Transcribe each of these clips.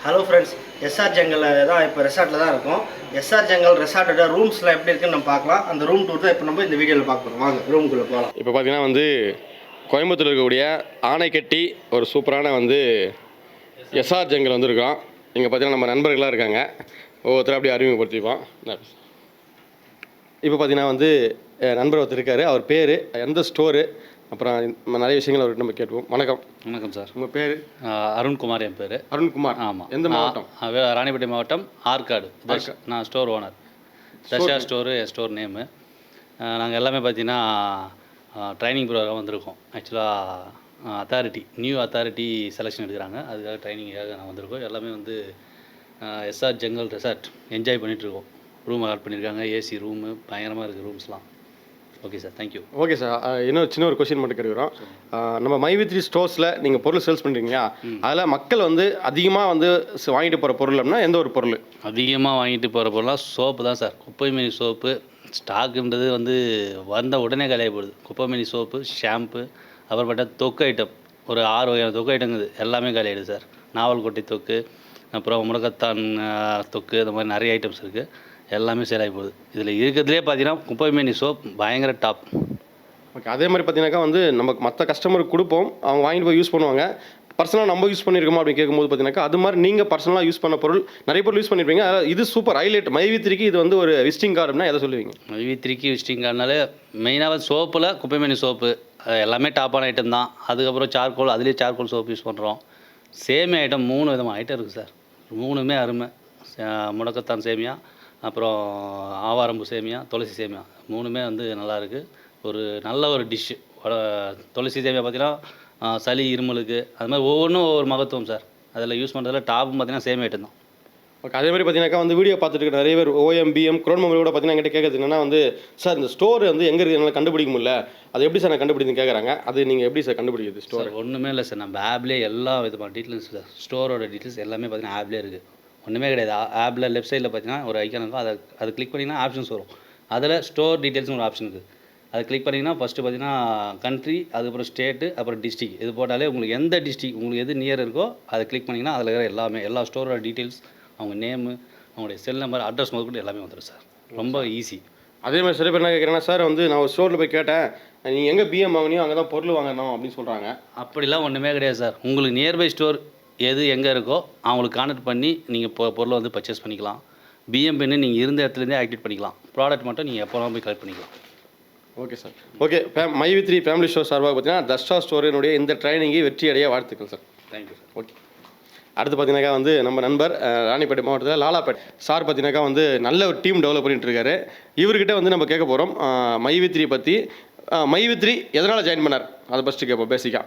Hello friends, SR ஜங்கலில் தான் இப்போ ரெசார்ட்டில் தான் இருக்கும். எஸ்ஆர் ஜங்கல் ரெசார்ட்டோட ரூம்ஸ்லாம் எப்படி இருக்குன்னு நம்ம பார்க்கலாம். அந்த ரூம் டூர் தான் இப்போ நம்ம இந்த வீடியோவில் பார்க்குறோம். வாங்க ரூமுக்குள்ளே போகலாம். இப்போ பார்த்தீங்கன்னா வந்து கோயம்புத்தூர் இருக்கக்கூடிய ஆனைக்கட்டி ஒரு சூப்பரான வந்து எஸ்ஆர் ஜங்கல் வந்துருக்கோம். இங்கே பார்த்தீங்கன்னா நம்ம நண்பர்களாக இருக்காங்க. ஒவ்வொருத்தரும் அப்படியே அறிமுகப்படுத்திப்போம். இப்போ பார்த்தீங்கன்னா வந்து நண்பர் ஒருத்தர் இருக்கார். அவர் பேர், எந்த ஸ்டோரு, அப்புறம் நிறைய விஷயங்கள் அவர்கிட்ட நம்ம கேட்போம். வணக்கம். வணக்கம் சார். உங்கள் பேர்? அருண்குமார். என் பேர் அருண்குமார். ஆமாம். எந்த மாவட்டம்? ராணிப்பேட்டை மாவட்டம், ஆற்காடு. நான் ஸ்டோர் ஓனர். தஷா ஸ்டோரு என் ஸ்டோர் நேமு. நாங்கள் எல்லாமே பார்த்தீங்கன்னா ட்ரைனிங் ப்ரோக்ராம் வந்திருக்கோம். ஆக்சுவலாக நியூ அத்தாரிட்டி செலெக்ஷன் எடுக்கிறாங்க. அதுக்காக ட்ரைனிங்காக நான் வந்திருக்கோம். எல்லாமே வந்து எஸ்ஆர் ஜங்கல் ரெசார்ட் என்ஜாய் பண்ணிகிட்ருக்கோம். ரூம் அலாட் பண்ணியிருக்காங்க. ஏசி ரூமு பயங்கரமாக இருக்குது ரூம்ஸ்லாம். Okay sir, thank you. Okay sir, இன்னும் சின்ன ஒரு கொஸ்டின் மட்டும் கேட்குறோம். நம்ம மைவித்ரி ஸ்டோர்ஸில் நீங்கள் பொருள் சேல்ஸ் பண்ணுறீங்க, அதில் மக்கள் வந்து அதிகமாக வந்து வாங்கிட்டு போகிற பொருள் அப்படின்னா எந்த ஒரு பொருள் அதிகமாக வாங்கிட்டு போகிற பொருளாக சோப்பு தான் சார். குப்பைமேனி சோப்பு ஸ்டாக்குன்றது வந்து வந்த உடனே காலியாக போடுது. குப்பைமேனி சோப்பு, ஷாம்பு, அப்புறமேட்டா தொக்கு ஐட்டம் ஒரு 6 வகையான தொக்கு ஐட்டங்குது எல்லாமே காலியாகிடுது சார். நாவல்கொட்டை தொக்கு, அப்புறம் முடக்கத்தான் தொக்கு, இந்த மாதிரி நிறைய ஐட்டம்ஸ் இருக்குது. எல்லாமே சேல் ஆகி போகுது. இதில் இருக்கிறதுலே பார்த்தீங்கன்னா குப்பைமேனி சோப் பயங்கர டாப். ஓகே, அதே மாதிரி பார்த்தீங்கன்னாக்கா வந்து நமக்கு மற்ற கஸ்டமருக்கு கொடுப்போம், அவங்க வாங்கிட்டு போய் யூஸ் பண்ணுவாங்க. பர்சனலாக நம்ம யூஸ் பண்ணியிருக்கோமா அப்படின்னு கேட்கும்போது பார்த்தீங்கன்னாக்கா அது மாதிரி நீங்கள் பர்சனலாக யூஸ் பண்ண பொருள் நிறைய பொருள் யூஸ் பண்ணியிருப்பீங்க. இது சூப்பர் ஹைலைட். மைவித்ரிக்கு இது வந்து ஒரு விசிட்டிங் கார்டுனா எதை சொல்லுவீங்க? மைவித்ரிக்கு விசிட்டிங் கார்டுனாலே மெயினாக சோப்பில் குப்பைமேனி சோப்பு எல்லாமே டாப்பான ஐட்டம் தான். அதுக்கப்புறம் சார்கோல், அதுலேயே சார்கோல் சோப்பு யூஸ் பண்ணுறோம். சேமியா ஐட்டம் 3 விதமாக ஐட்டம் இருக்குது சார். 3மே அருமை. முடக்கத்தான் சேமியா, அப்புறம் ஆவாரம்பு சேமியா, துளசி சேமியா 3மே வந்து நல்லாயிருக்கு. ஒரு நல்ல ஒரு டிஷ்ஷு. துளசி சேமியா பார்த்தீங்கன்னா சளி இருமலுக்கு அது மாதிரி ஒவ்வொன்றும் ஒவ்வொரு மகத்துவம் சார். அதில் யூஸ் பண்ணுறதுல டாப்பும் பார்த்தீங்கன்னா சேமியா ஐட்டம் தான். ஓகே, அதே மாதிரி பார்த்தீங்கன்னாக்கா வந்து வீடியோ பார்த்துட்டு இருக்க நிறைய பேர் OMBM க்ரோன் மொபைல் கூட பார்த்தீங்கன்னா என்கிட்ட கேட்குறது என்னன்னா வந்து, சார் இந்த ஸ்டோர் வந்து எங்கே இருக்குது என்னால் கண்டுபிடிக்க முடியல, அது எப்படி சார் நான் கண்டுபிடிக்குன்னு கேட்குறாங்க. அது நீங்கள் எப்படி சார் கண்டுபிடிக்குது ஸ்டோர்? ஒன்றுமே இல்லை சார், நம்ம ஆப்லேயே எல்லா விதமான டீட்டெயில்ஸ் சார். ஸ்டோரோட டீட்டெயில்ஸ் எல்லாமே பார்த்தீங்கன்னா ஆப்லேயே இருக்குது. ஒன்றுமே கிடையாது. ஆப்பில் லெஃப்ட் சைடில் பார்த்தீங்கன்னா ஒரு ஐக்கான் இருக்கும். அதை கிளிக் பண்ணிங்கன்னா ஆப்ஷன்ஸ் வரும். அதில் ஸ்டோர் டீட்டெயில்ஸ்னு ஒரு ஆப்ஷன் இருக்குது. அதை கிளிக் பண்ணிங்கன்னா ஃபஸ்ட்டு பார்த்தீங்கன்னா கண்ட்ரி, அதுக்கப்புறம் ஸ்டேட்டு, அப்புறம் டிஸ்ட்ரிக். இது போட்டாலே உங்களுக்கு எந்த டிஸ்ட்ரிக் உங்களுக்கு எது நியர் இருக்கோ அதை கிளிக் பண்ணிங்கன்னா அதில் இருக்கிற எல்லாமே எல்லா ஸ்டோரோட டீட்டெயில்ஸ், அவங்க நேமு, அவங்களுடைய செல் நம்பர், அட்ரஸ் முதற்கொண்டு எல்லாமே வந்துடும் சார். ரொம்ப ஈஸி. அதே மாதிரி சில பேர் என்ன கேட்குறேன்னா, சார் வந்து நான் ஒரு ஸ்டோரில் போய் கேட்டேன், நீங்கள் எங்கே BM வாங்கினியோ அங்கே தான் பொருள் வாங்கணும் அப்படின்னு சொல்கிறாங்க. அப்படிலாம் ஒன்றுமே கிடையாது சார். உங்களுக்கு நியர்பை ஸ்டோர் எது எங்கே இருக்கோ அவங்களுக்கு கான்டெக்ட் பண்ணி நீங்கள் பொருளை வந்து பர்ச்சேஸ் பண்ணிக்கலாம். BM பின்னு நீங்கள் இருந்த இடத்துலேருந்தே ஆக்டிவேட் பண்ணிக்கலாம். ப்ராடக்ட் மட்டும் நீங்கள் எப்போலாம் போய் கலெக்ட் பண்ணிக்கலாம். Okay sir. ஓகே, மைவித்ரி ஃபேமிலி ஸ்டோர் சார்பாக பார்த்தீங்கன்னா தஷ்டா ஸ்டோரினுடைய இந்த ட்ரைனிங்கை வெற்றி அடைய வாழ்த்துக்கள் சார். Thank you sir. ஓகே, அடுத்து பார்த்தீங்கன்னாக்கா வந்து நம்ம நண்பர் ராணிப்பேட்டை மாவட்டத்தில் லாலாப்பேட் சார் பார்த்தீங்கன்னாக்கா வந்து நல்ல ஒரு டீம் டெவலப் பண்ணிட்டு இருக்காரு. இவர்கிட்ட வந்து நம்ம கேட்க போகிறோம் மைவித்ரி பற்றி. மைவித்ரி எதனால் ஜாயின் பண்ணார் அதை ஃபஸ்ட்டு கேட்போம் பேசிக்காக.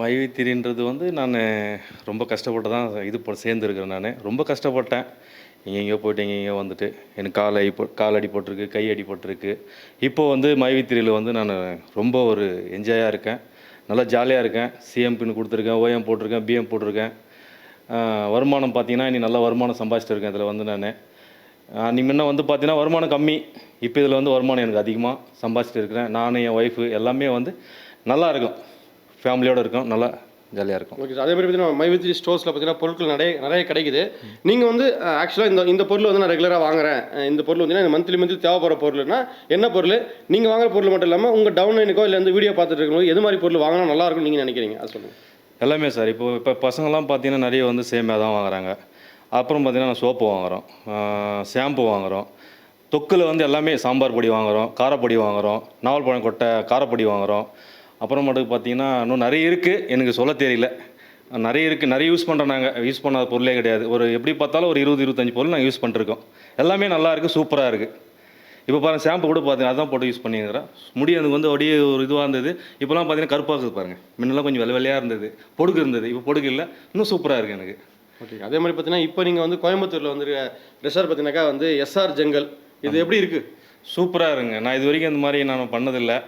மைவித்திரின்றது வந்து நான் ரொம்ப கஷ்டப்பட்டு தான் சேர்ந்துருக்கிறேன். நான் ரொம்ப கஷ்டப்பட்டேன். எங்கெங்கேயோ போய்ட்டு எங்கெங்கேயோ வந்துட்டு எனக்கு கால் அடி போட்டிருக்கு, கை அடி போட்டிருக்கு. இப்போது வந்து மைவித்திரியில் வந்து நான் ரொம்ப ஒரு என்ஜாயாக இருக்கேன், நல்லா ஜாலியாக இருக்கேன். CM பின் கொடுத்துருக்கேன், OM போட்டிருக்கேன், BM போட்டிருக்கேன். வருமானம் பார்த்தீங்கன்னா இனி நல்ல வருமானம் சம்பாதிச்சிட்டு இருக்கேன். இதில் வந்து நான் நீ முன்ன வந்து பார்த்தீங்கன்னா வருமானம் கம்மி, இப்போ இதில் வந்து வருமானம் எனக்கு அதிகமாக சம்பாதிச்சிட்டு இருக்கிறேன். நான் என் ஒய்ஃபு எல்லாமே வந்து நல்லா இருக்கும், ஃபேமிலியோடு இருக்கும், நல்லா ஜாலியாக இருக்கும். ஓகே சார், அதே மாதிரி பார்த்தீங்கன்னா மைவித்ரி ஸ்டோர்ஸில் பார்த்தீங்கன்னா பொருட்கள் நிறைய கிடைக்குது. நீங்கள் வந்து ஆக்சுவலாக இந்த பொருள் வந்து நான் ரெகுலராக வாங்குறேன், இந்த பொருள் வந்து எனக்கு மந்த்லி தேவைப்படுற பொருள்னா என்ன பொருள், நீங்கள் வாங்குற பொருள் மட்டும் இல்லாமல் உங்கள் டவுன்லைனுக்கோ இல்லை இந்த வீடியோ பார்த்துட்டு இருக்கும்போது எது மாதிரி பொருள் வாங்கினா நல்லாயிருக்கும் நீங்கள் நினைக்கிறீங்க அது சொல்லுங்கள். எல்லாமே சார். இப்போ பசங்கள்லாம் பார்த்தீங்கன்னா நிறைய வந்து சேமியா தான் வாங்குறாங்க. அப்புறம் பார்த்தீங்கன்னா நான் சோப்பு வாங்குகிறோம், ஷாம்பு வாங்குகிறோம், தொக்கில் வந்து எல்லாமே சாம்பார் பொடி வாங்குகிறோம், காரப்பொடி வாங்குகிறோம், நாவல் பழம் கொட்டை காரப்பொடி வாங்குகிறோம். அப்புறமேட்டுக்கு பார்த்தீங்கன்னா இன்னும் நிறைய இருக்குது, எனக்கு சொல்ல தெரியல. நிறைய இருக்குது, நிறைய யூஸ் பண்ணுறோம். நாங்கள் யூஸ் பண்ணாத பொருளே கிடையாது. ஒரு எப்படி பார்த்தாலும் ஒரு 20-25 பொருள் நாங்கள் யூஸ் பண்ணிருக்கோம். எல்லாமே நல்லா இருக்குது, சூப்பராக இருக்குது. இப்போ பாருங்கள், ஷாம்பு கூட பார்த்தீங்கன்னா அதான் போட்டு யூஸ் பண்ணிக்கிறேன். முடி எனக்கு வந்து அப்படியே ஒரு இதுவாக இருந்தது. இப்போலாம் பார்த்தீங்கன்னா கருப்பாக இருக்குது பாருங்கள். முன்னெல்லாம் கொஞ்சம் வெள்ளையாக இருந்தது, பொடுகு இருந்தது, இப்போ பொடுகு இல்லை, இன்னும் சூப்பராக இருக்குது எனக்கு. ஓகே, அதே மாதிரி பார்த்தீங்கன்னா இப்போ நீங்கள் வந்து கோயம்புத்தூரில் வந்து ரெசார்ட் பார்த்தீங்கன்னாக்கா வந்து எஸ்ஆர் ஜங்கல், இது எப்படி இருக்குது? சூப்பராக இருங்க. நான் இது வரைக்கும் இந்த மாதிரி நான் பண்ணதில்லை,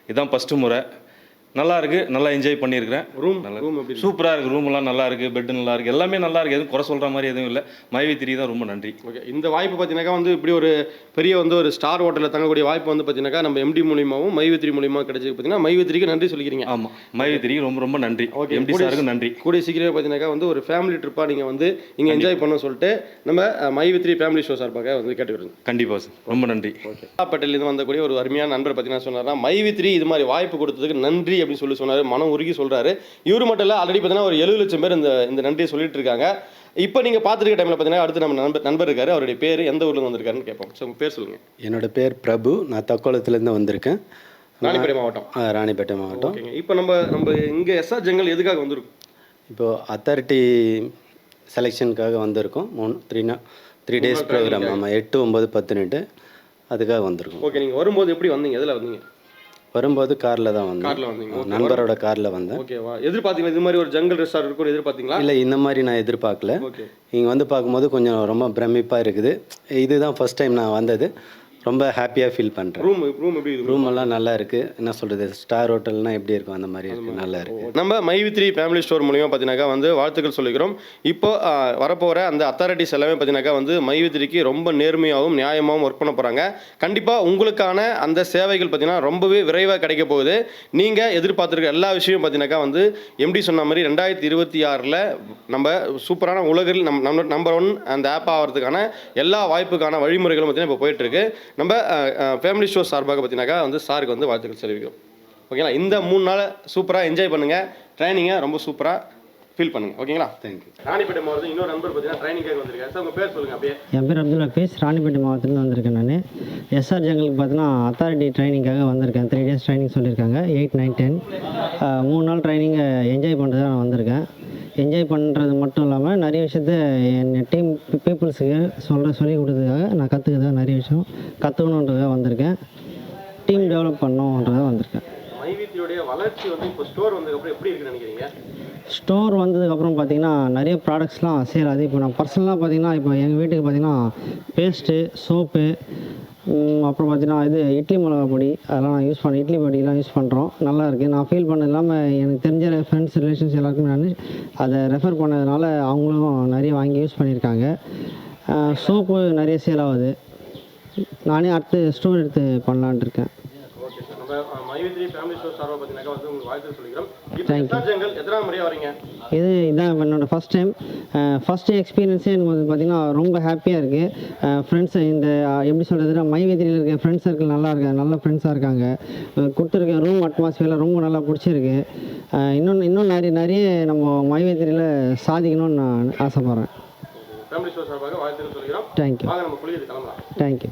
இதுதான் ஃபஸ்ட்டு முறை. நல்லா இருக்கு, நல்லா என்ஜாய் பண்ணியிருக்கிறேன். ரூம் நல்லா ரூம் எப்படி இருக்கு? சூப்பராக இருக்குது. ரூம்லாம் நல்லா இருக்குது, பெட்டு நல்லா இருக்குது, எல்லாமே நல்லா இருக்குது. எதுவும் குறை சொல்கிற மாதிரி எதுவும் இல்லை. மைவி3 தான் ரொம்ப நன்றி. ஓகே, இந்த வாய்ப்பு பார்த்தீங்கன்னாக்கா வந்து இப்படி ஒரு பெரிய வந்து ஒரு ஸ்டார் ஹோட்டலில் தங்கக்கூடிய வாய்ப்பு வந்து பார்த்தீங்கன்னாக்கா நம்ம எம்டி மூலியமாகவும் மைவி3 மூலியமாக கிடைச்சி பார்த்தீங்கன்னா மைவி3க்கு நன்றி சொல்லிக்கிறீங்க. ஆமாம், மைவி3 ரொம்ப ரொம்ப நன்றி. ஓகே, எம்டி சாருக்கு நன்றி. கூடிய சீக்கிரமே பார்த்தீங்கன்னாக்கா வந்து ஒரு ஃபேமிலி ட்ரிப்பாக நீங்கள் வந்து இங்கே என்ஜாய் பண்ண சொல்லிட்டு நம்ம மைவி3 ஃபேமிலி ஷோ சார்பாக வந்து கேட்டுக்கிறோம். கண்டிப்பாக சார், ரொம்ப நன்றி. ஓகே, பட்டேலேருந்து வந்தக்கூடிய ஒரு அருமையான நண்பர் பார்த்தீங்கன்னா சொன்னார்னா மைவி3 இது மாதிரி வாய்ப்பு கொடுத்ததுக்கு நன்றி அப்படின்னு சொல்லி சொன்னார். மனம் உருகி சொல்கிறாரு. இவரு மட்டும் இல்லை, ஆல்ரெடி பார்த்தீங்கன்னா ஒரு 70 லட்சம் பேர் இந்த நன்றியை சொல்லிட்டு இருக்காங்க. இப்போ நீங்கள் பார்த்துருக்க டைமில் பார்த்தீங்கன்னா அடுத்து நம்ம நண்பர் இருக்காரு. அவருடைய பேர் எந்த ஊர்லேருந்து வந்திருக்காருன்னு கேட்போம். ஸோ உங்கள் பேர் சொல்லுங்கள். என்னோடய பேர் பிரபு. நான் தக்கோலத்துலேருந்து வந்திருக்கேன். ராணிப்பேட்டை மாவட்டம். ராணிப்பேட்டை மாவட்டம். ஓகேங்க, இப்போ நம்ம இங்கே எஸ்ஆர் ஜங்கல் எதுக்காக வந்திருக்கோம்? இப்போது அத்தாரிட்டி செலெக்ஷனுக்காக வந்திருக்கோம். 3 டேஸ் ப்ரோக்ராம். ஆமாம், 8, 9, 10 அதுக்காக வந்திருக்கோம். ஓகே, நீங்கள் வரும்போது எப்படி வந்தீங்க? எதில் வந்தீங்க? வரும்போது காரில் தான் வந்தேன். காரில் வந்தீங்க? நண்பரோட காரில் வந்தேன். ஓகேவா, எதிர்பார்த்தீங்களா இது மாதிரி ஒரு ஜங்கல் ரெஸ்டாரண்ட் இருக்கும் எதிர்பார்த்தீங்களா? இல்லை, இந்த மாதிரி நான் எதிர்பார்க்கல. ஓகே, இங்கே வந்து பார்க்கும்போது கொஞ்சம் ரொம்ப பிரமிப்பாக இருக்குது. இதுதான் ஃபர்ஸ்ட் டைம் நான் வந்தது. ரொம்ப ஹாப்பியாக ஃபீல் பண்ணுறேன். ரூம் எப்படி இருக்கு? ரூம் எல்லாம் நல்லா இருக்குது. என்ன சொல்கிறது, ஸ்டார் ஹோட்டல்னால் எப்படி இருக்கும் அந்த மாதிரி இருக்குது. நல்லா இருக்குது. நம்ம மைவி3 ஃபேமிலி ஸ்டோர் மூலியமாக பார்த்தீங்கன்னாக்கா வந்து வாழ்த்துக்கள் சொல்லிக்கிறோம். இப்போ வரப்போகிற அந்த அத்தாரிட்டிஸ் எல்லாமே பார்த்தீங்கன்னாக்கா வந்து மைவி3க்கு ரொம்ப நேர்மையாகவும் நியாயமாகவும் ஒர்க் பண்ண போகிறாங்க. கண்டிப்பாக உங்களுக்கான அந்த சேவைகள் பார்த்தீங்கன்னா ரொம்பவே விரைவாக கிடைக்க போகுது. நீங்கள் எதிர்பார்த்துருக்க எல்லா விஷயமும் பார்த்தீங்கன்னாக்கா வந்து எம்டி சொன்ன மாதிரி 2026 நம்ம சூப்பரான உலகில் நம்பர் 1 அந்த ஆப் ஆகிறதுக்கான எல்லா வாய்ப்புக்கான வழிமுறைகளும் பார்த்தீங்கன்னா இப்போ போயிட்டுருக்கு. நம்ம ஃபேமிலி ஷோ சார்பாக பார்த்தீங்கன்னாக்கா வந்து சாருக்கு வந்து வாழ்த்துக்கள் தெரிவிக்கிறோம். ஓகேங்களா, இந்த 3 நாள் சூப்பராக என்ஜாய் பண்ணுங்கள். ட்ரைனிங்கை ரொம்ப சூப்பராக ஃபீல் பண்ணுங்கள். ஓகேங்களா, தேங்க்யூ. ராணிப்பேட்டை மாவட்டத்தில் இன்னொரு நண்பர் பார்த்தீங்கன்னா ட்ரைனிங்காக வந்திருக்காரு. சார் உங்கள் பேர் சொல்லுங்கள் அப்படியே. என் பேர் அப்துல் ஹபீஸ். ராணிப்பேட்டை மாவட்டத்துலேருந்து வந்திருக்கேன். நான் எஸ்ஆர் ஜங்கலுக்கு பார்த்தீங்கன்னா அத்தாரிட்டி ட்ரைனிங்காக வந்திருக்கேன். 3 டேஸ் ட்ரைனிங் சொல்லியிருக்காங்க. 8, 9, 10 3 நாள் ட்ரைனிங்கை என்ஜாய் பண்ணுறது நான் வந்திருக்கேன். என்ஜாய் பண்ணுறது மட்டும் இல்லாமல் நிறைய விஷயத்த என் டீம் பீப்புள்ஸுக்கு சொல்லி கொடுத்ததுக்காக நான் கற்றுக்கிறதாக நிறைய விஷயம் கற்றுக்கணுன்றதாக வந்திருக்கேன். டீம் டெவலப் பண்ணணுன்றதாக வந்திருக்கேன். மைவி3யோடைய வளர்ச்சி வந்து இப்போ ஸ்டோர் வந்ததுக்கப்புறம் எப்படி இருக்குன்னு நினைக்கிறீங்க? ஸ்டோர் வந்ததுக்கப்புறம் பார்த்திங்கன்னா நிறைய ப்ராடக்ட்ஸ்லாம் சேல் ஆகுது. இப்போ நான் பர்சனலாக பார்த்திங்கன்னா இப்போ எங்கள் வீட்டுக்கு பார்த்திங்கன்னா பேஸ்ட்டு, சோப்பு, அப்புறம் பார்த்திங்கன்னா இது இட்லி மிளகா பொடி அதெல்லாம் நான் யூஸ் பண்ணி இட்லி பொடியெலாம் யூஸ் பண்ணுறோம். நல்லா இருக்குது. நான் ஃபீல் பண்ணது இல்லாமல் எனக்கு தெரிஞ்ச ஃப்ரெண்ட்ஸ் ரிலேஷன்ஸ் எல்லாருக்குமே நான் அதை ரெஃபர் பண்ணதுனால அவங்களும் நிறைய வாங்கி யூஸ் பண்ணியிருக்காங்க. சோப்பு நிறைய சேல் ஆகுது. நானே அடுத்து ஸ்டோர் எடுத்து பண்ணலான்ட்டு இருக்கேன். ஓகே சார், நம்ம மைவி3 ஃபேமிலி ஷோ சார்பாக பார்த்தீங்கன்னா வந்து உங்களுக்கு வாழ்த்து சொல்லிக்கிறோம். Thank you. ஜங்கல் எத்தனை முறையாக வரீங்க? இதான் என்னோடய ஃபஸ்ட் டைம். ஃபஸ்ட்டு எக்ஸ்பீரியன்ஸே எனக்கு வந்து பார்த்திங்கன்னா ரொம்ப ஹாப்பியாக இருக்குது. ஃப்ரெண்ட்ஸ் இந்த எப்படி சொல்கிறதுனா மைவி3யில் இருக்க ஃப்ரெண்ட்ஸ் சர்க்கிள் நல்லா இருக்காங்க. நல்ல ஃப்ரெண்ட்ஸாக இருக்காங்க. கொடுத்துருக்க ரூம் அட்மாஸ்ஃபியரில் ரொம்ப நல்லா பிடிச்சிருக்கு. இன்னும் நிறைய நம்ம மைவி3யில் சாதிக்கணும்னு நான் ஆசைப்பட்றேன். ஃபேமிலி ஷோ சார்பாக வாழ்த்துக்கள் சொல்லிக்கிறோம். தேங்க்யூ. வாங்க நம்ம குளியது கிளம்பலாம். தேங்க்யூ.